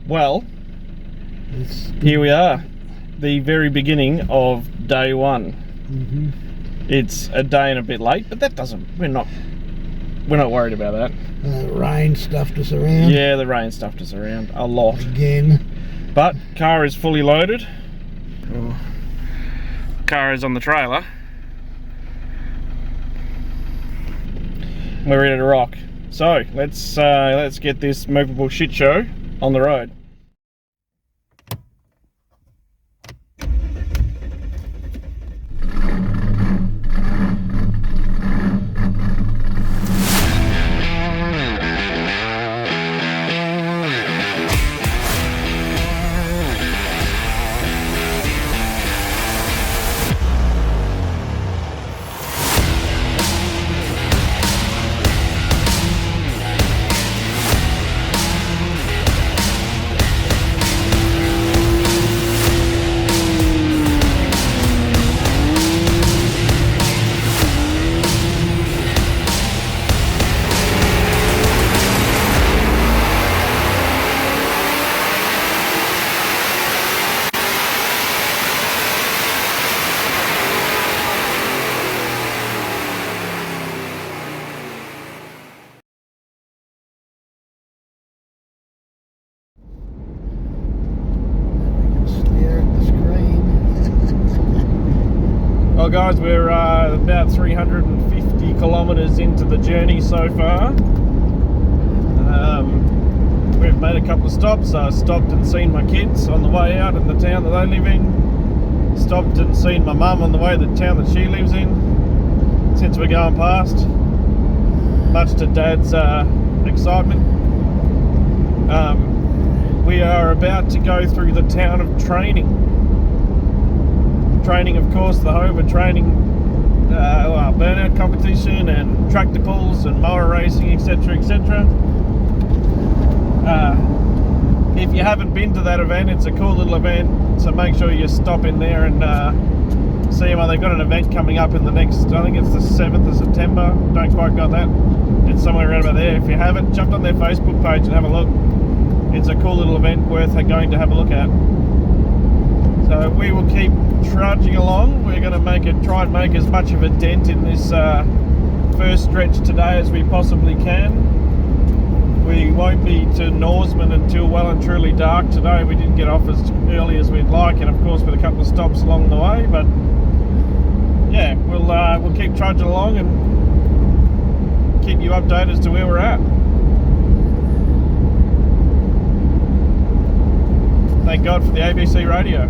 Well, here we are, the very beginning of day one. It's a day and a bit late, but that doesn't. We're not worried about that. Rain stuffed us around. Yeah, the rain stuffed us around a lot again. But car is fully loaded. Car is on the trailer. We're ready to rock. So let's get this movable shit show on the road. Well guys, we're about 350 kilometres into the journey so far. We've made a couple of stops. I stopped and seen my kids on the way out in the town that they live in. Stopped and seen my mum on the way to the town that she lives in. Since we're going past, much to Dad's excitement. We are about to go through the town of Training. Training, of course, the home of training, burnout competition and tractor pulls and mower racing, etc, etc. If you haven't been to that event, it's a cool little event, so make sure you stop in there and see them. They've got an event coming up in the next, I think it's the 7th of September, don't quite got that. It's somewhere around about there. If you haven't, jump on their Facebook page and have a look. It's a cool little event worth going to have a look at. So we will keep trudging along. We're going to try and make as much of a dent in this first stretch today as we possibly can. We won't be to Norseman until well and truly dark today. We didn't get off as early as we'd like, and of course with a couple of stops along the way. But yeah, we'll keep trudging along and keep you updated as to where we're at. Thank God for the ABC radio.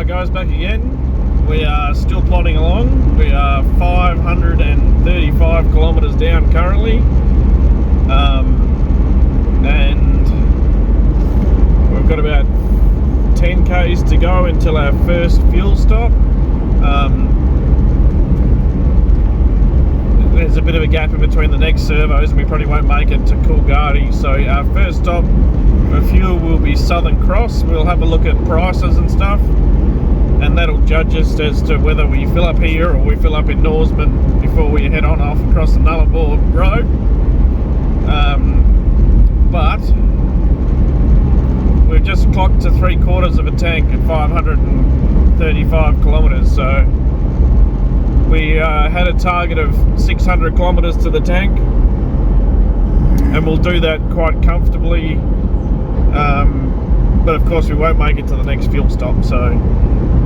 Alright guys, back again. We are still plodding along. We are 535 kilometres down currently. And we've got about 10 k's to go until our first fuel stop. There's a bit of a gap in between the next servos and we probably won't make it to Coolgardie. So our first stop for fuel will be Southern Cross. We'll have a look at prices and stuff, and that'll judge us as to whether we fill up here or we fill up in Norseman before we head on off across the Nullarbor Road. But we've just clocked to 3/4 of a tank at 535 kilometres, so we had a target of 600 kilometres to the tank, and we'll do that quite comfortably. But of course we won't make it to the next fuel stop, so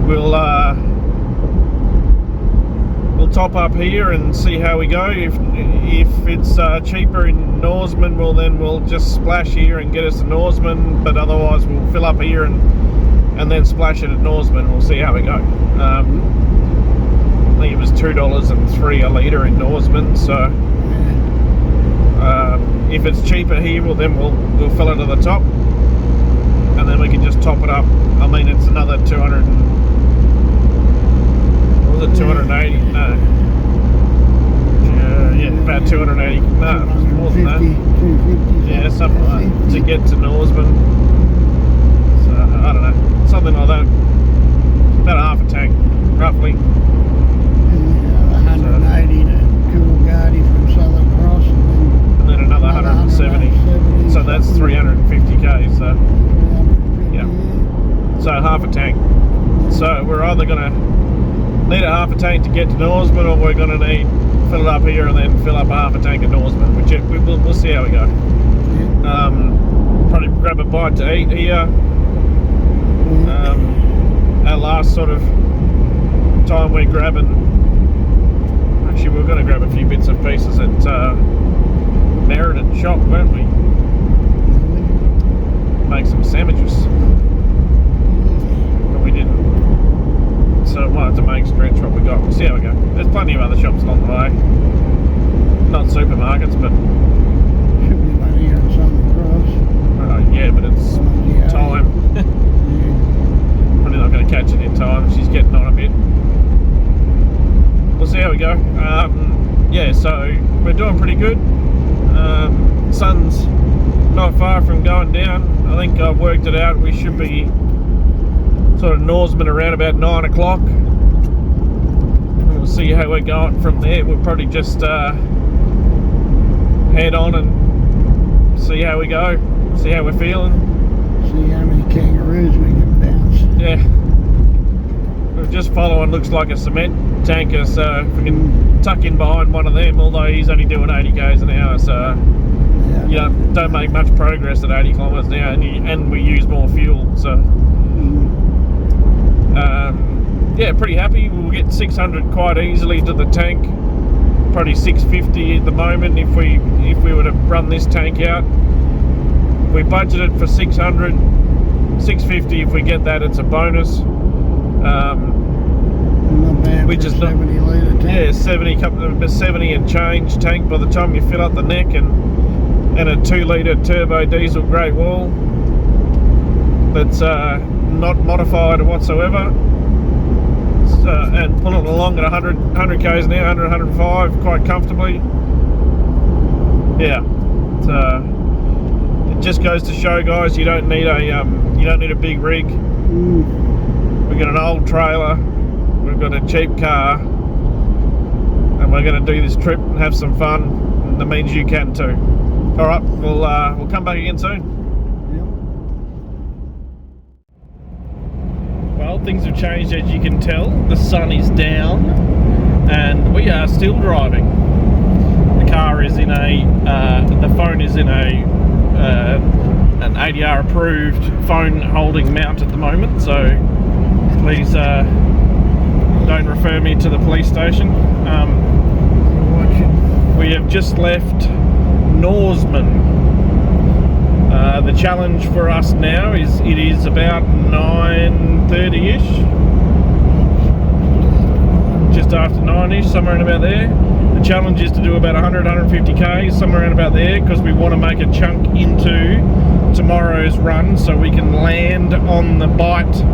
we'll top up here and see how we go. If it's cheaper in Norseman, we'll just splash here and get us to Norseman, but otherwise we'll fill up here and then splash it at Norseman. We'll see how we go. I think it was $2.03 a litre in Norseman, so if it's cheaper here, we'll fill it to the top, and then we can just top it up. I mean, it's another 200. Was it 280? No. Yeah, about 280. No, more than that. 250. Yeah, something like that to get to Norseman. So I don't know, something like that. About half a tank, roughly. 180 to Coolgardie from Southern Cross, and then another 170. So that's 350 k's. So yeah, so half a tank. So we're either gonna need a half a tank to get to Norseman, or we're gonna fill it up here and then fill up a half a tank at Norseman. We'll see how we go. Probably grab a bite to eat here. Our last sort of time we're grabbing. Actually, we're going to grab a few bits and pieces at Meriden shop, weren't we? Make some sandwiches. But we didn't. So we'll have to make stretch what we got. We'll see how we go. There's plenty of other shops along the way. Not supermarkets, but... Should be one here in Southern Cross. Yeah, but it's time. Probably not going to catch it in time. She's getting on a bit. We'll see how we go. Yeah, so we're doing pretty good. Sun's not far from going down. I think I've worked it out. We should be sort of Norseman around about 9 o'clock. And we'll see how we're going from there. We'll probably just head on and see how we go. See how we're feeling. See how many kangaroos we can bounce. Yeah. We're just following, looks like a cement tanker, so if we can tuck in behind one of them, although he's only doing 80 k's an hour, so you don't make much progress at 80 kilometres an hour, and we use more fuel, so yeah, pretty happy. We'll get 600 quite easily to the tank, probably 650 at the moment if we were to run this tank out. We budgeted for 600, 650. If we get that, it's a bonus. Not bad. Which is 70 litre tank. Yeah, 70 and change tank by the time you fill up the neck, and a 2 litre turbo diesel Great Wall that's not modified whatsoever, and pulling along at 100 k's an hour, 105 quite comfortably. Yeah, it just goes to show, guys, you don't need a big rig. We've got an old trailer, we've got a cheap car, and we're going to do this trip and have some fun, and that means you can too. Alright, we'll come back again soon. Well, things have changed, as you can tell. The sun is down and we are still driving. The car is in the phone is in an ADR approved phone holding mount at the moment, so please don't refer me to the police station. We have just left Norseman. The challenge for us now is it is about 9:30ish, just after 9ish, somewhere around about there. The challenge is to do about 150 k's, somewhere around about there, because we want to make a chunk into tomorrow's run so we can land on the Bight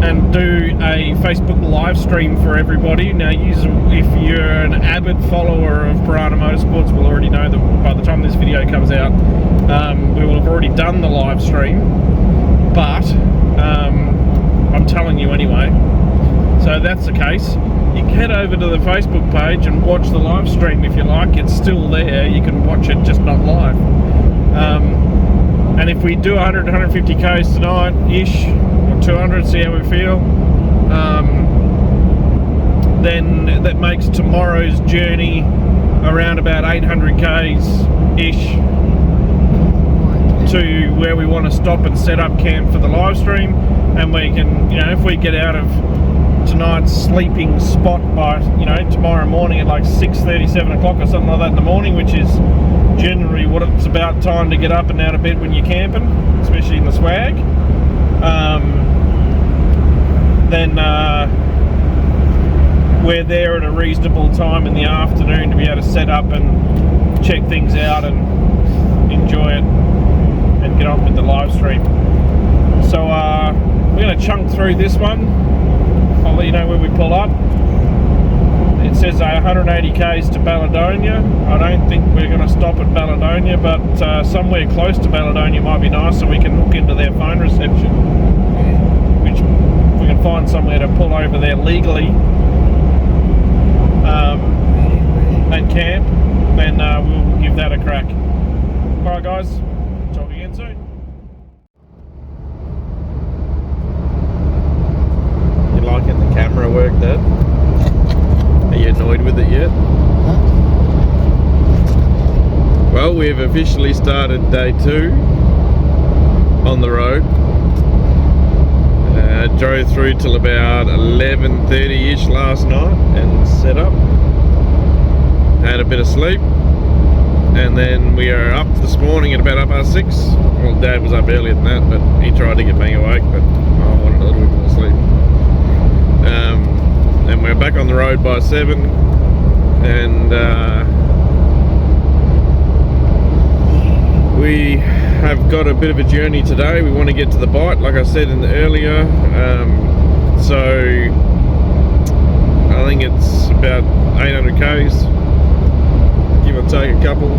and do a Facebook live stream for everybody. Now, if you're an avid follower of Piranha Motorsports, will already know that by the time this video comes out, we will have already done the live stream, but I'm telling you anyway. So that's the case. You can head over to the Facebook page and watch the live stream if you like. It's still there. You can watch it, just not live. And if we do 100 to 150 k's tonight-ish, or 200, see how we feel, then that makes tomorrow's journey around about 800 k's-ish to where we want to stop and set up camp for the live stream. And we can, if we get out of tonight's sleeping spot by, tomorrow morning at like 6:30, 7 o'clock or something like that in the morning, which is generally what it's about time to get up and out of bed when you're camping, especially in the swag, then we're there at a reasonable time in the afternoon to be able to set up and check things out and enjoy it and get on with the live stream. So we're going to chunk through this one. I'll let you know where we pull up. It says 180 k's to Balladonia. I don't think we're going to stop at Balladonia, but somewhere close to Balladonia might be nice, so we can hook into their phone reception, which we can find somewhere to pull over there legally and camp. Then we'll give that a crack. Alright guys, talk again soon. You liking the camera work, Dad? Are you annoyed with it yet? Well, we've officially started day 2 on the road. Drove through till about 11:30ish last night and set up. Had a bit of sleep, and then we are up this morning at about 6:30. Well, Dad was up earlier than that, but he tried to get me awake, but I wanted a little bit more sleep. And we're back on the road by 7, and we have got a bit of a journey today. We want to get to the Bight, like I said earlier. So I think it's about 800 k's, give or take a couple.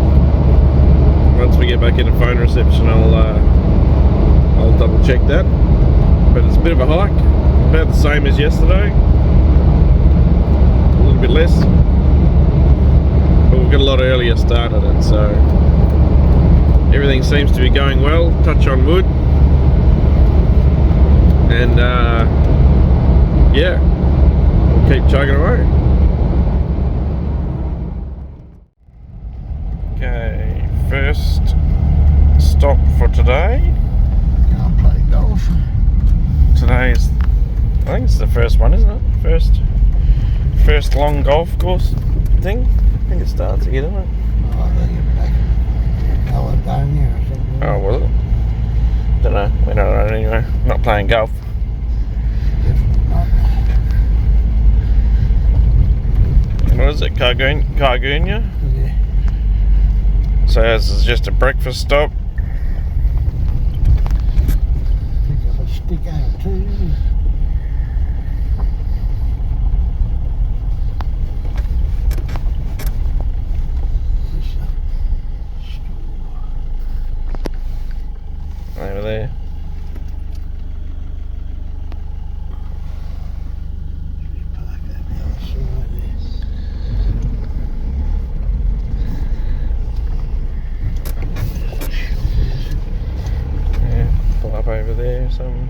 Once we get back into phone reception, I'll double check that. But it's a bit of a hike, about the same as yesterday. A little bit less, but we've got a lot earlier start at it, so everything seems to be going well, touch on wood, and yeah, we'll keep chugging away. Okay, first stop for today. Can't play golf. Today's, I think it's the first one, isn't it? First long golf course thing. I think it starts again, isn't it? Oh, I think it's back in Caledonia or something. Oh, was it? Don't know. We don't know anyway. Not playing golf. Definitely not. What is it? Cargunia? Yeah. So this is just a breakfast stop. Pick up a stick out too. Over there. Park that the other side Yeah, pull up over there. Some.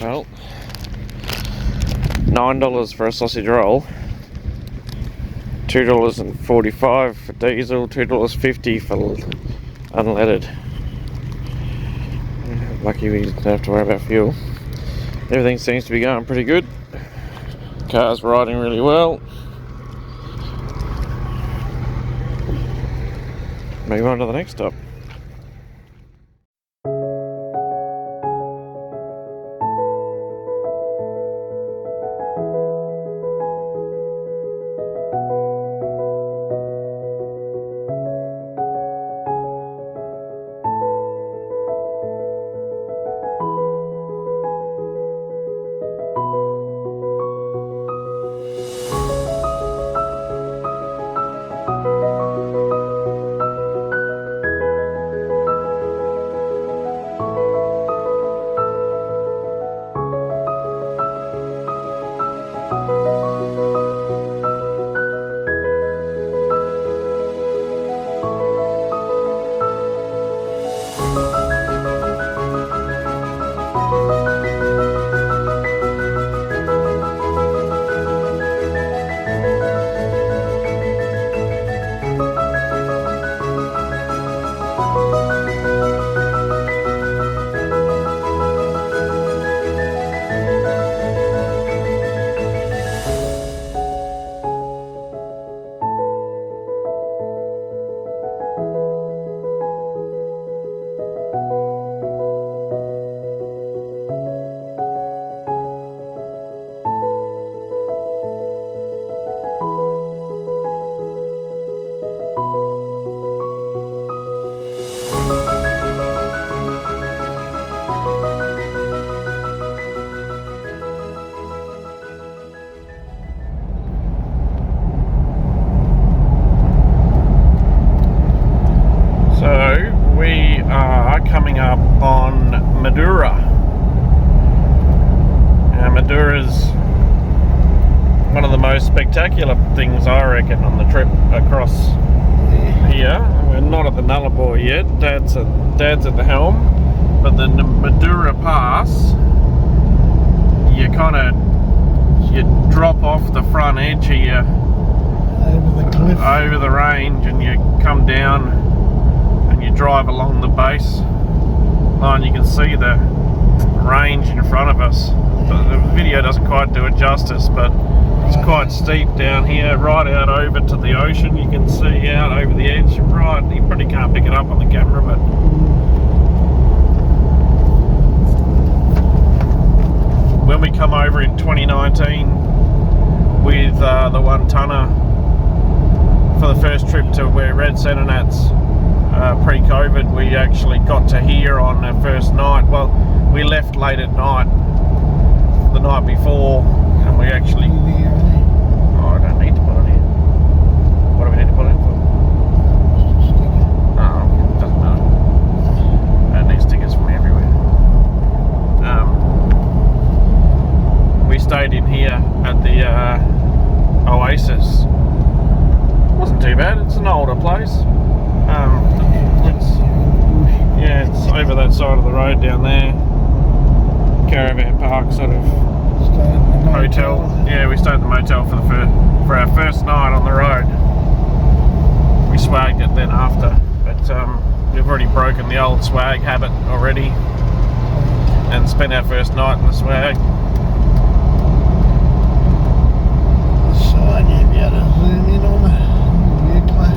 Well, $9 for a sausage roll. $2.45 for diesel, $2.50 for unleaded. Lucky we don't have to worry about fuel. Everything seems to be going pretty good. Car's riding really well. move on to the next stop. Coming up on Madura. Madura's one of the most spectacular things, I reckon, on the trip across here. We're not at the Nullarbor yet. Dad's at the helm, but the Madura Pass, you drop off the front edge here over the cliff, over the range, and you come down and you drive along the base line. You can see the range in front of us. The video doesn't quite do it justice, but it's quite steep down here, right out over to the ocean. You can see out over the edge, right. You probably can't pick it up on the camera, but when we come over in 2019 with the 1-tonner for the first trip to where Red Centenat's pre-COVID, we actually got to here on our first night. Well, we left late at night the night before, and we actually... Oh, I don't need to put it in. What do we need to put it in for? Oh, it doesn't matter. I don't need stickers from everywhere. We stayed in here at the Oasis. Wasn't too bad. It's an older place. It's over that side of the road down there. Caravan park sort of hotel. Yeah, we stayed at the motel for our first night on the road. We swagged it then after, but we've already broken the old swag habit already and spent our first night in the swag. Sign you'll be able to zoom in on the Eucla.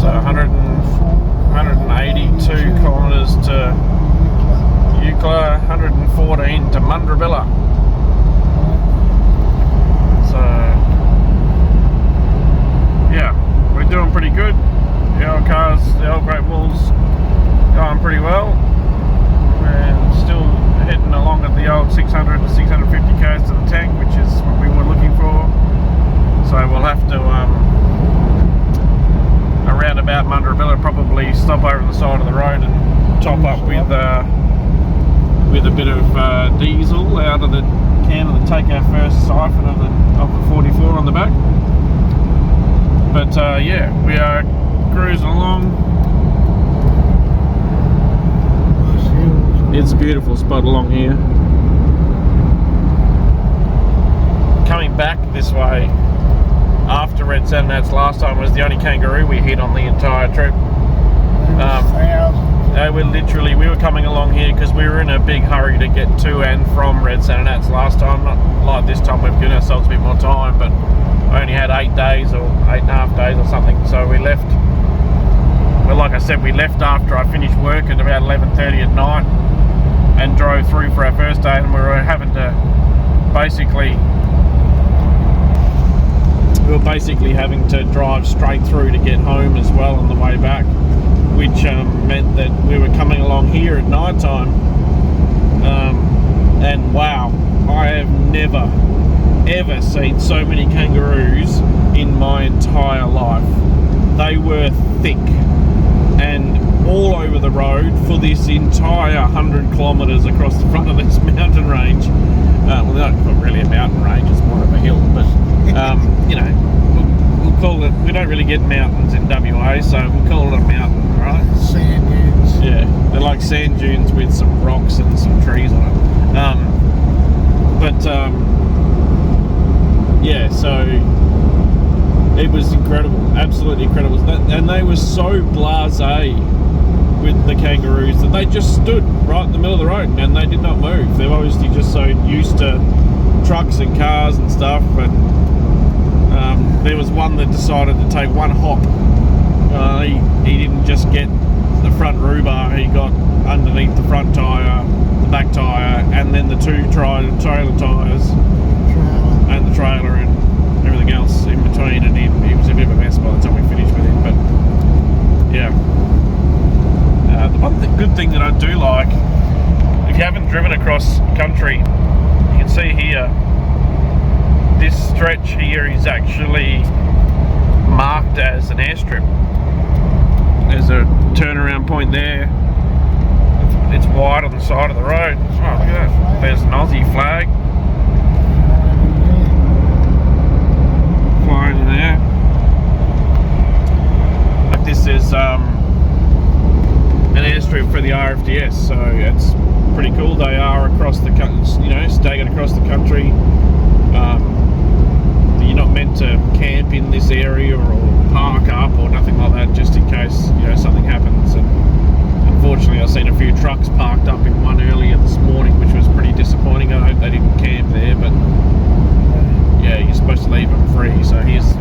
So 182 kilometres to Eucla, 114 to Mundrabilla. So yeah, we're doing pretty good. The old cars, the old Great Wall's going pretty well. We're still heading along at the old 600 to 650 k's to the tank, which is what we were looking for. So we'll have to around about Mundrabilla, probably stop over the side of the road and top up with a bit of diesel out of the can and take our first siphon of the 44 on the back. But yeah, we are cruising along. It's a beautiful spot along here. Coming back this way after Red Centenat's last time was the only kangaroo we hit on the entire trip. We were coming along here because we were in a big hurry to get to and from Red Centenat's last time. Not like this time, we've given ourselves a bit more time, but I only had 8 days or 8.5 days or something, so we left. Well, like I said, we left after I finished work at about 11:30 at night and drove through for our first day, and we were basically having to drive straight through to get home as well on the way back, which meant that we were coming along here at night time. And wow, I have never ever seen so many kangaroos in my entire life. They were thick and all over the road for this entire 100 kilometres across the front of this mountain range. Well, not really a mountain range, it's more of a hill, but you know, we'll call it, we don't really get mountains in WA, so we'll call it a mountain, right? Sand dunes. Yeah, they're like sand dunes with some rocks and some trees on it. Yeah, so it was incredible, absolutely incredible. And they were so blasé with the kangaroos that they just stood right in the middle of the road and they did not move. They're obviously just so used to trucks and cars and stuff. But there was one that decided to take one hop. He didn't just get the front rhubar, he got underneath the front tyre, the back tyre, and then the two trailer tyres and the trailer and everything else in between, and he was a bit of a mess by the time we finished with him. But yeah, the one good thing that I do like, if you haven't driven across country, you can see here, this stretch here is actually marked as an airstrip. There's a turnaround point there. It's wide on the side of the road. Oh, look at that. There's an Aussie flag flying in there. Like this is an airstrip for the RFDS, so it's pretty cool. They are across the, you know, staggered across the country. You're not meant to camp in this area or park up or nothing like that, just in case, you know, something happens. And unfortunately, I've seen a few trucks parked up in one earlier this morning, which was pretty disappointing. I hope they didn't camp there, but yeah, you're supposed to leave them free. So here's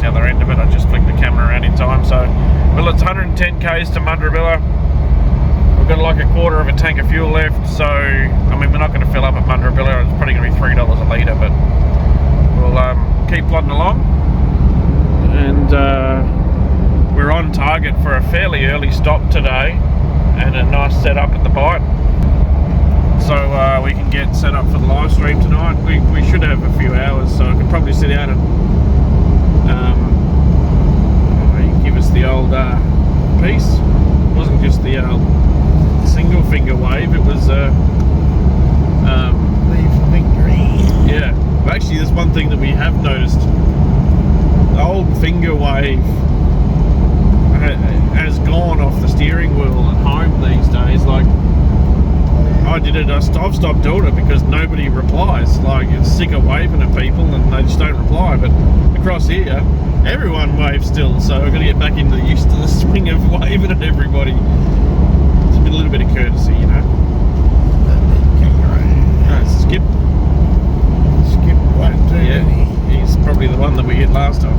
the other end of it. I just flicked the camera around in time. So, well, it's 110 k's to Mundurabilla. We've got like a quarter of a tank of fuel left. So, I mean, we're not going to fill up at Mundurabilla. It's probably going to be $3 a litre, but we'll keep plodding along. And we're on target for a fairly early stop today and a nice setup at the Bight, so we can get set up for the live stream tonight. We should have a few hours, so I could probably sit down and give us the old piece. It wasn't just the old single finger wave, it was Leave for victory. yeah. Well, actually, there's one thing that we have noticed. The old finger wave has gone off the steering wheel at home these days. Like, I did it, I've stopped doing it because nobody replies. Like, it's sick of waving at people and they just don't reply. But across here, everyone waves still, so we've got to get back into used to the swing of waving at everybody. It's a little bit of courtesy, you know. No, Skip. Skip one, two. Yeah, he's probably the one that we hit last time.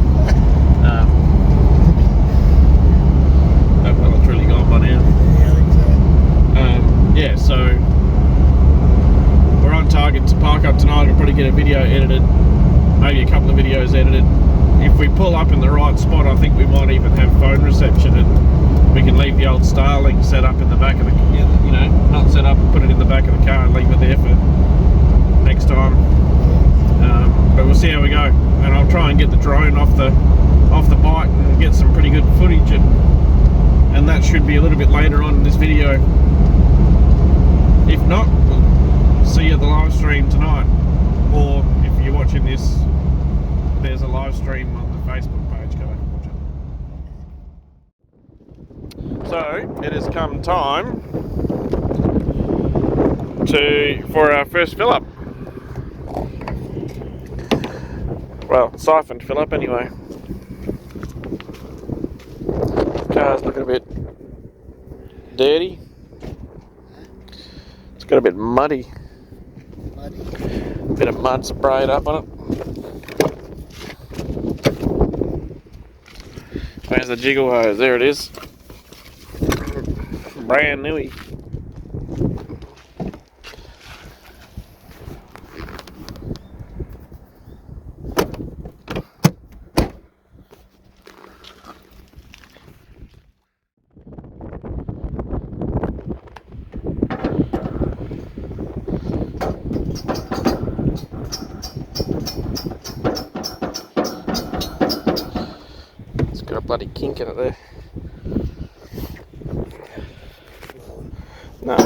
Well, it's really gone by now. Yeah, I think so. Yeah, so we're on target to park up tonight. We'll probably get a video edited, maybe a couple of videos edited. If we pull up in the right spot, I think we might even have phone reception, and we can leave the old Starlink set up in the back of the, you know, not set up and put it in the back of the car and leave it there for next time. But we'll see how we go, and I'll try and get the drone off the Bight and get some pretty good footage, and that should be a little bit later on in this video. If not, we'll see you at the live stream tonight, or if you're watching this, there's a live stream on the Facebook page. Go back and watch it. So it has come time for our first fill up. Well, siphoned fill up anyway. Car's looking a bit dirty. It's got a bit muddy. Bit of mud sprayed up on it. There's the jiggle hose. There it is. Brand newy. It's got a bloody kink in it there. No.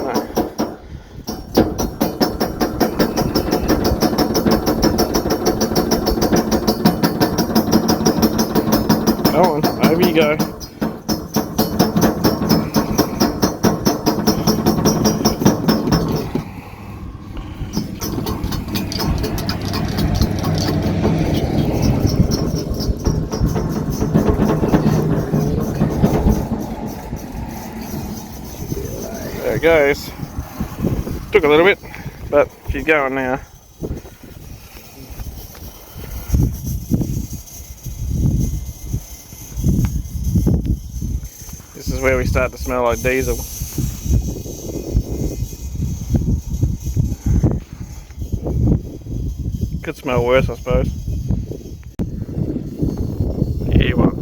Go on, over you go. There it goes. Took a little bit, but she's going now. This is where we start to smell like diesel. Could smell worse, I suppose. Yeah, what?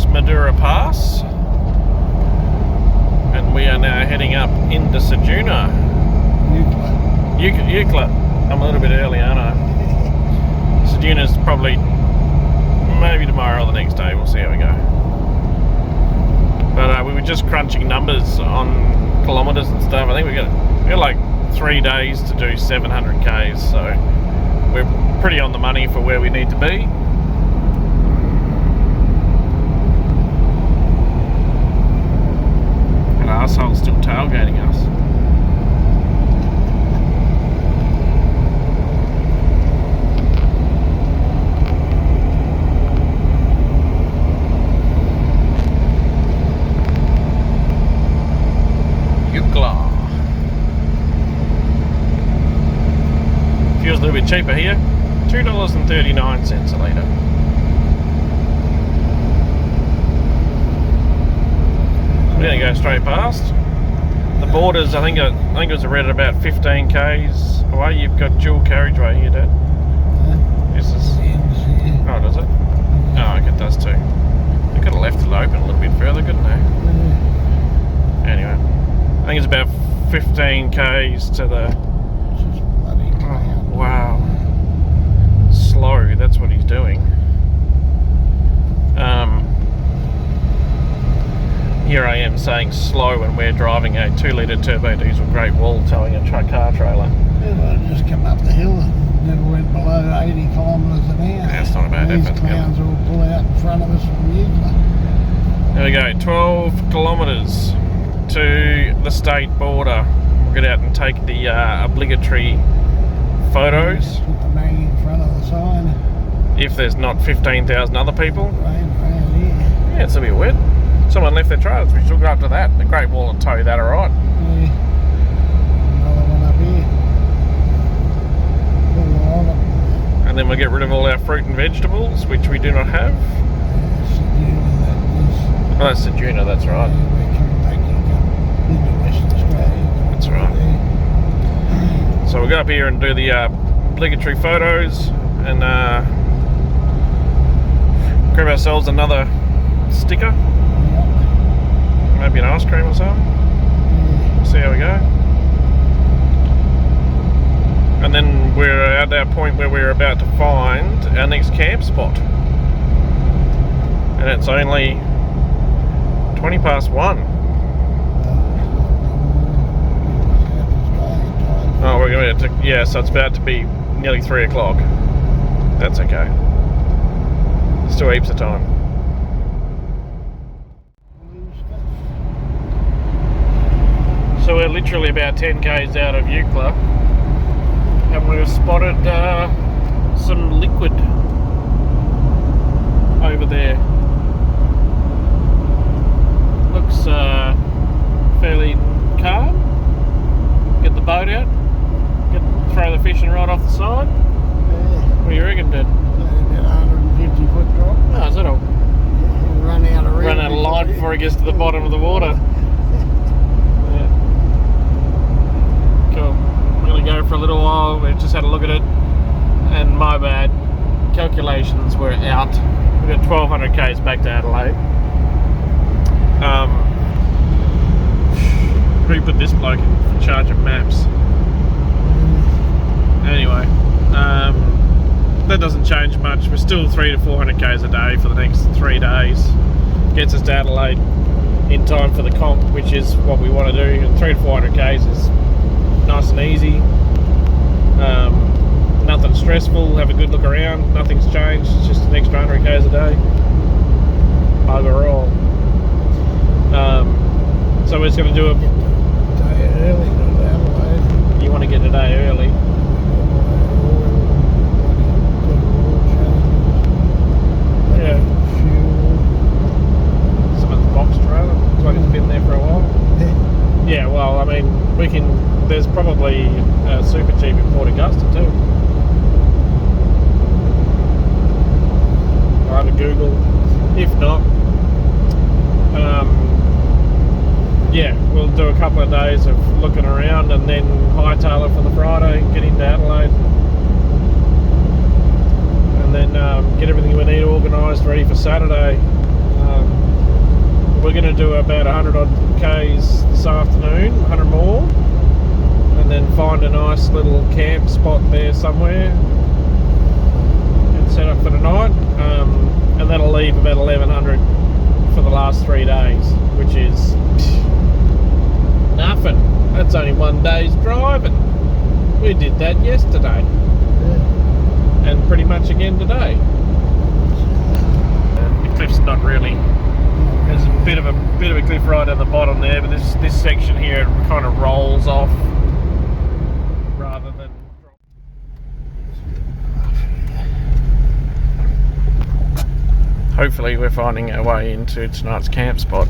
Madura Pass, and we are now heading up into Ceduna. Eucla. I'm a little bit early, aren't I? Ceduna's probably maybe tomorrow or the next day. We'll see how we go. But we were just crunching numbers on kilometres and stuff. I think we got like 3 days to do 700 k's, so we're pretty on the money for where we need to be. Asshole's still tailgating us. Eucla. Fuel's a little bit cheaper here. $2.39 a litre. We're going to go straight past. The borders, I think it was read at about 15 k's away. You've got dual carriageway here, Dad. This is... Oh, does it? Oh, okay, it does too. They could have left it open a little bit further, couldn't they? Anyway, I think it's about 15 k's to the... Oh, wow. Slow, that's what he's doing. Here I am saying slow when we're driving a 2-litre turbo diesel Great Wall towing a car trailer. Yeah, well, I just come up the hill and never went below 80 kilometres an hour. That's not a bad effort. These clowns will pull out in front of us from Eucla. There we go, 12 kilometres to the state border. We'll get out and take the obligatory photos. Put the Mang in front of the sign. If there's not 15,000 other people. Rain around here. Yeah, it's a bit wet. Someone left their trailers, we should go up to that. The Great Wall and tow that, alright? Yeah. Another one up here. And then we'll get rid of all our fruit and vegetables, which we do not have. Ceduna, Oh, that's Ceduna, that's right. we're coming back into Western Australia. That's right. So we'll go up here and do the obligatory photos and grab ourselves another sticker. Maybe an ice cream or something. We'll see how we go. And then we're at our point where we're about to find our next camp spot. And it's only 20 past 1. Oh, we're going to, yeah, so it's about to be nearly 3 o'clock. That's okay. Still heaps of time. So we're literally about 10 k's out of Eucla, and we've spotted some liquid over there. Looks card, get the boat out, throw the fishing rod off the side. Yeah. What do you reckon, Dad? About 150-foot drop. Oh, is that all? He'll run out of line before he gets to the bottom of the water. Yeah. Cool. We're going to go for a little while. We've just had a look at it, and my bad, calculations were out. We've got 1,200 k's back to Adelaide. Who put this bloke in charge of maps? Anyway, that doesn't change much. We're still 300 to 400 k's a day for the next 3 days. Gets us to Adelaide in time for the comp, which is what we want to do. And 300 to 400 k's is nice and easy. Nothing stressful. Have a good look around. Nothing's changed. It's just an extra 100 k's a day. Bugger all. So we're just going to do a day early to Adelaide. You want to get a day early. Yeah. Some of the box trailer. Looks like it's been there for a while. Yeah, well, I mean, we can. There's probably super cheap in Port Augusta too. I'll have a Google. If not, yeah, we'll do a couple of days of looking around and then hightail it for the Friday, get into Adelaide, and then get everything we need organised, ready for Saturday. We're going to do about 100 odd k's this afternoon, 100 more, and then find a nice little camp spot there somewhere and set up for the night, and that'll leave about 1,100 for the last 3 days, which is nothing. That's only 1 day's driving. We did that yesterday, and pretty much again today. The cliff's not really. There's a bit of a cliff right at the bottom there, but this section here kind of rolls off rather than. Hopefully we're finding our way into tonight's camp spot.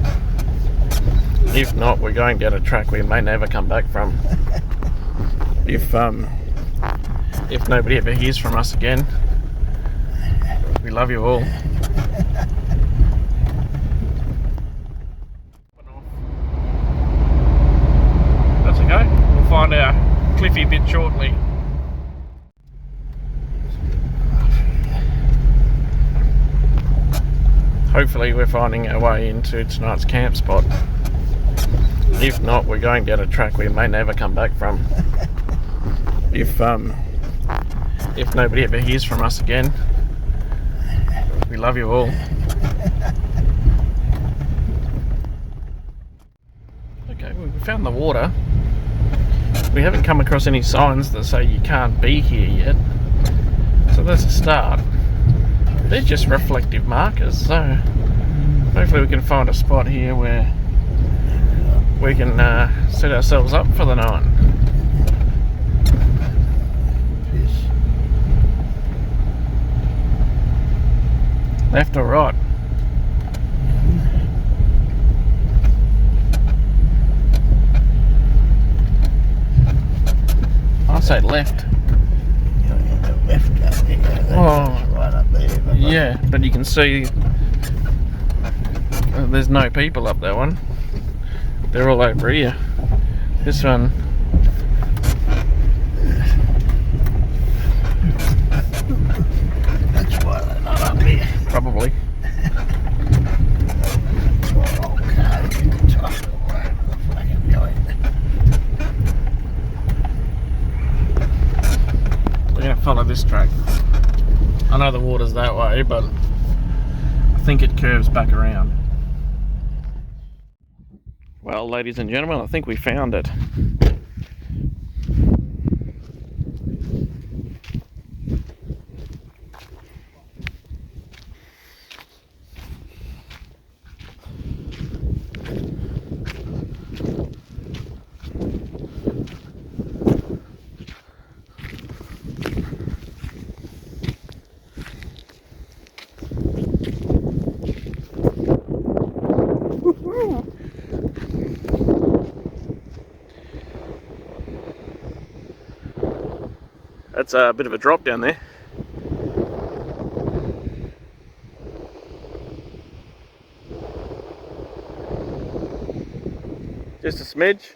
If not, we're going down a track we may never come back from. If nobody ever hears from us again, we love you all. That's okay. We'll find our cliffy bit shortly. Hopefully we're finding our way into tonight's camp spot. If not, we're going down a track we may never come back from. If nobody ever hears from us again, we love you all. Okay, well, we found the water. We haven't come across any signs that say you can't be here yet, so that's a start. They're just reflective markers, so hopefully we can find a spot here where we can set ourselves up for the night. Left or right? I say left. Left up here. Oh, right up there. yeah, but you can see there's no people up that one. They're all over here. This one. That's why they're not up here. Probably. We're going to follow this track. I know the water's that way, but I think it curves back around. Well, ladies and gentlemen, I think we found it. That's a bit of a drop down there. Just a smidge.